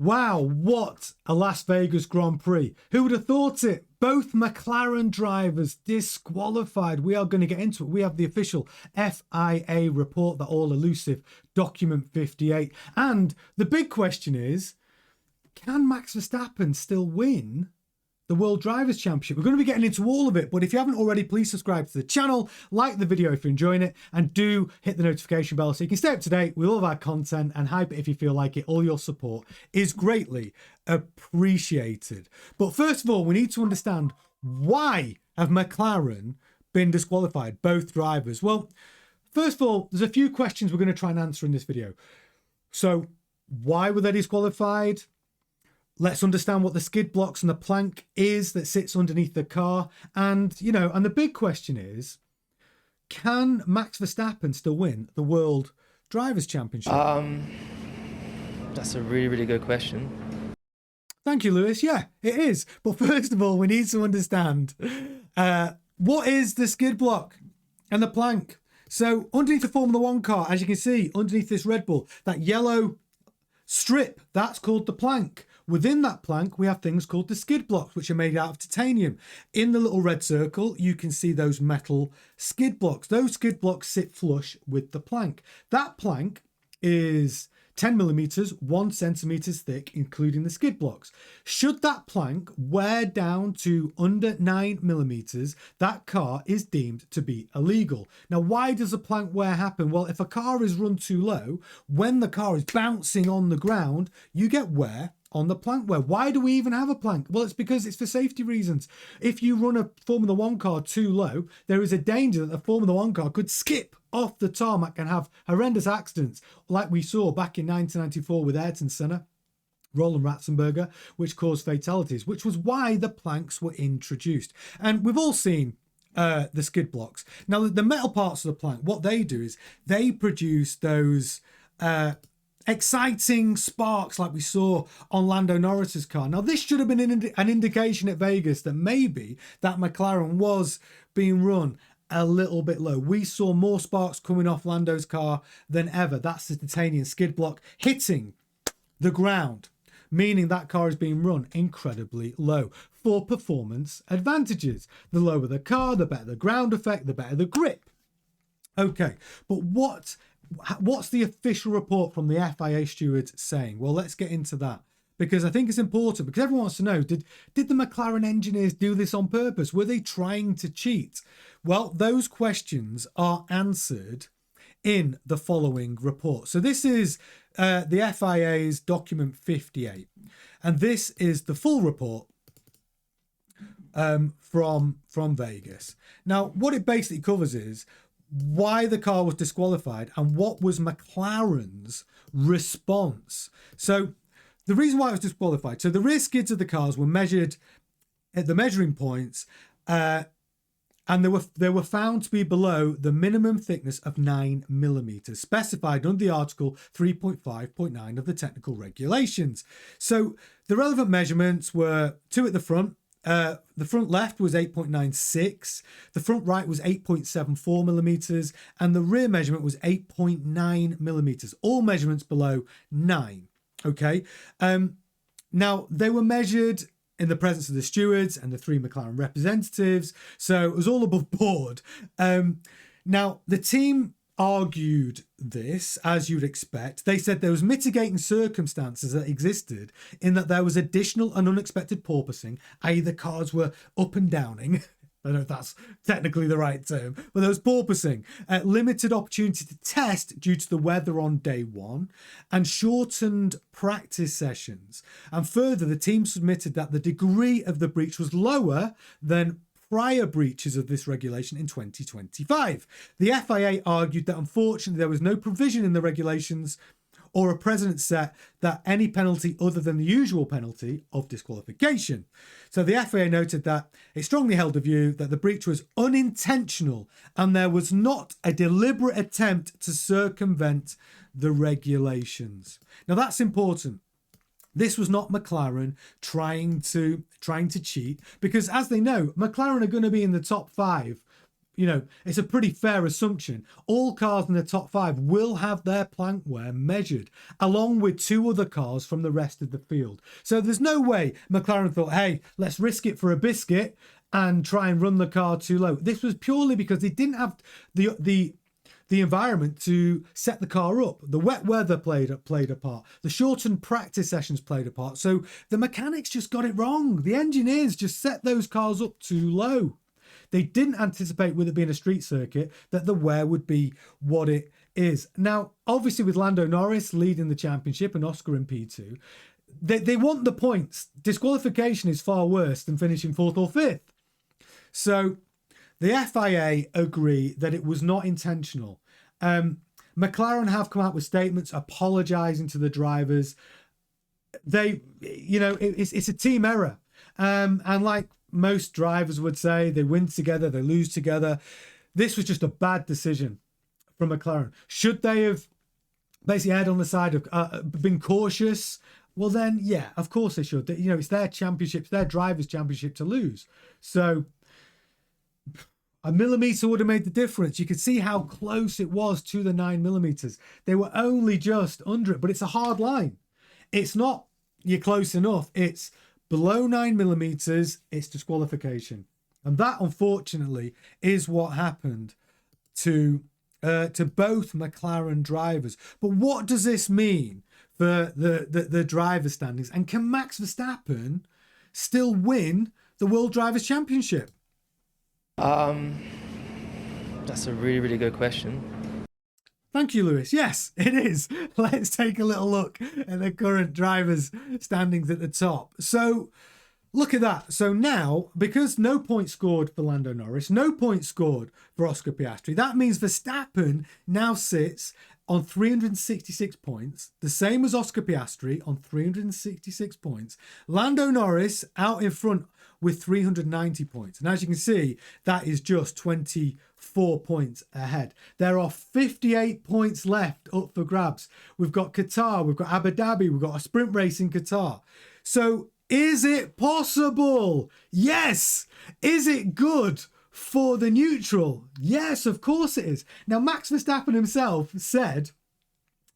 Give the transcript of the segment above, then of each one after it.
Wow, what a Las Vegas Grand Prix. Who would have thought it? Both McLaren drivers disqualified. We are going to get into it. We have the official FIA report, that all elusive document 58. And the big question is, can Max Verstappen still win the World Drivers' Championship? We're going to be getting into all of it, but if you haven't already, please subscribe to the channel, like the video if you're enjoying it, and do hit the notification bell so you can stay up to date with all of our content and hype it if you feel like it. All your support is greatly appreciated. But first of all, we need to understand, why have McLaren been disqualified, both drivers? Well, first of all, there's a few questions we're going to try and answer in this video. So why were they disqualified? Let's understand what the skid blocks and the plank is that sits underneath the car. And, and the big question is, can Max Verstappen still win the World Drivers' Championship? That's a really, really good question. Thank you, Lewis. Yeah, it is. But first of all, we need to understand what is the skid block and the plank. So underneath the Formula One car, as you can see, underneath this Red Bull, that yellow strip, that's called the plank. Within that plank, we have things called the skid blocks, which are made out of titanium. In the little red circle, you can see those metal skid blocks. Those skid blocks sit flush with the plank. That plank is 10 millimeters, 1 centimeter thick, including the skid blocks. Should that plank wear down to under 9 millimeters, that car is deemed to be illegal. Now, why does a plank wear happen? Well, if a car is run too low, when the car is bouncing on the ground, you get wear on the plank wear. Why do we even have a plank? Well, it's because it's for safety reasons. If you run a Formula One car too low, there is a danger that the Formula One car could skip off the tarmac and have horrendous accidents, like we saw back in 1994 with Ayrton Senna, Roland Ratzenberger, which caused fatalities, which was why the planks were introduced. And we've all seen the skid blocks. Now, the metal parts of the plank, what they do is they produce those exciting sparks like we saw on Lando Norris's car. Now, this should have been an indication at Vegas that maybe that McLaren was being run a little bit low. We saw more sparks coming off Lando's car than ever. That's the titanium skid block hitting the ground, meaning that car is being run incredibly low for performance advantages. The lower the car, the better the ground effect, the better the grip. Okay, but what's the official report from the FIA stewards saying? Well, let's get into that, because I think it's important, because everyone wants to know, did the McLaren engineers do this on purpose? Were they trying to cheat? Well, those questions are answered in the following report. So this is the FIA's document 58, and this is the full report from Vegas. Now, what it basically covers is why the car was disqualified and what was McLaren's response. So the reason why it was disqualified, so the rear skids of the cars were measured at the measuring points, and they were found to be below the minimum thickness of 9 millimeters specified under the article 3.5.9 of the technical regulations. So the relevant measurements were 2 at the front. The front left was 8.96, the front right was 8.74 millimeters, and the rear measurement was 8.9 millimeters, all measurements below 9. Okay. Now, they were measured in the presence of the stewards and the 3 McLaren representatives, so it was all above board. Now, the team argued this, as you'd expect. They said there was mitigating circumstances that existed in that there was additional and unexpected porpoising, i.e. the cars were up and downing. I don't know if that's technically the right term, but there was porpoising, limited opportunity to test due to the weather on day one, and shortened practice sessions. And further, the team submitted that the degree of the breach was lower than prior breaches of this regulation in 2025. The FIA argued that unfortunately there was no provision in the regulations or a precedent set that any penalty other than the usual penalty of disqualification. So the FIA noted that it strongly held the view that the breach was unintentional and there was not a deliberate attempt to circumvent the regulations. Now, that's important. This was not McLaren trying to cheat, because as they know, McLaren are going to be in the top 5 you know, it's a pretty fair assumption. All cars in the top 5 will have their plank wear measured, along with 2 other cars from the rest of the field. So there's no way McLaren thought, hey, let's risk it for a biscuit and try and run the car too low. This was purely because they didn't have the environment to set the car up. The wet weather played a part. The shortened practice sessions played a part. So the mechanics just got it wrong. The engineers just set those cars up too low. They didn't anticipate, with it being a street circuit, that the wear would be what it is. Now, obviously with Lando Norris leading the championship and Oscar in P2, they want the points. Disqualification is far worse than finishing 4th or 5th. So the FIA agree that it was not intentional. McLaren have come out with statements apologising to the drivers. They, you know, it's a team error. And like most drivers would say, they win together, they lose together. This was just a bad decision from McLaren. Should they have basically erred on the side of been cautious? Well, then, yeah, of course they should. You know, it's their championship, it's their drivers' championship to lose. So a millimetre would have made the difference. You could see how close it was to the 9 millimetres. They were only just under it, but it's a hard line. It's not you're close enough. It's below 9 millimetres, it's disqualification. And that, unfortunately, is what happened to both McLaren drivers. But what does this mean for the driver standings? And can Max Verstappen still win the World Drivers' Championship? That's a really, really good question. Thank you, Lewis. Yes, it is. Let's take a little look at the current drivers' standings at the top. So look at that. So now, because no points scored for Lando Norris, no points scored for Oscar Piastri, that means Verstappen now sits on 366 points, the same as Oscar Piastri on 366 points. Lando Norris out in front with 390 points. And as you can see, that is just 24 points ahead. There are 58 points left up for grabs. We've got Qatar, we've got Abu Dhabi, we've got a sprint race in Qatar. So is it possible? Yes. Is it good for the neutral? Yes, of course it is. Now, Max Verstappen himself said,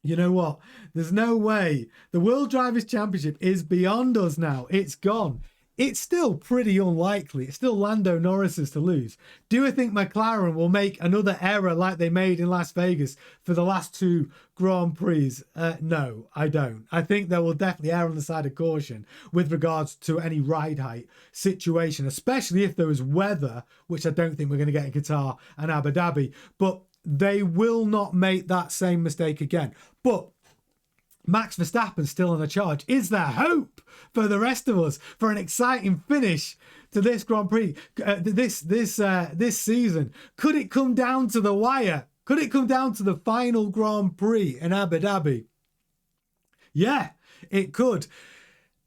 you know what? There's no way. The World Drivers' Championship is beyond us now. It's gone. It's still pretty unlikely. It's still Lando Norris's to lose. Do I think McLaren will make another error like they made in Las Vegas for the last 2 Grand Prix? No, I don't. I think they will definitely err on the side of caution with regards to any ride height situation, especially if there was weather, which I don't think we're going to get in Qatar and Abu Dhabi. But they will not make that same mistake again. But Max Verstappen still on the charge. Is there hope for the rest of us for an exciting finish to this Grand Prix, this season? Could it come down to the wire? Could it come down to the final Grand Prix in Abu Dhabi? Yeah, it could.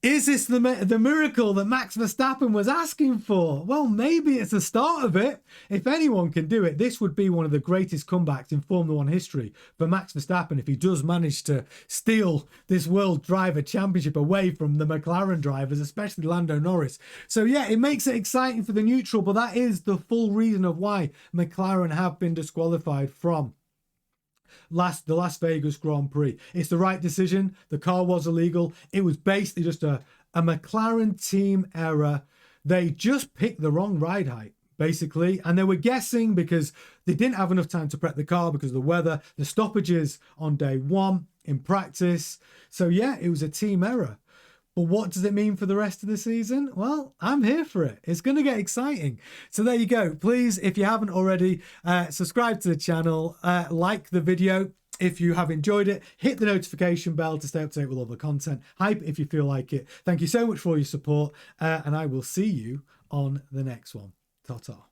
Is this the miracle that Max Verstappen was asking for? Well, maybe it's the start of it. If anyone can do it, this would be one of the greatest comebacks in Formula One history for Max Verstappen if he does manage to steal this World Driver Championship away from the McLaren drivers, especially Lando Norris. So yeah, it makes it exciting for the neutral, but that is the full reason of why McLaren have been disqualified from the Las Vegas Grand Prix. It's the right decision. The car was illegal. It was basically just a McLaren team error. They just picked the wrong ride height, basically, and they were guessing because they didn't have enough time to prep the car because of the weather, the stoppages on day 1 in practice. So yeah, it was a team error. But what does it mean for the rest of the season? Well, I'm here for it. It's going to get exciting. So there you go. Please, if you haven't already, subscribe to the channel, like the video if you have enjoyed it, hit the notification bell to stay up to date with all the content, hype if you feel like it. Thank you so much for your support, and I will see you on the next one. Ta-ta.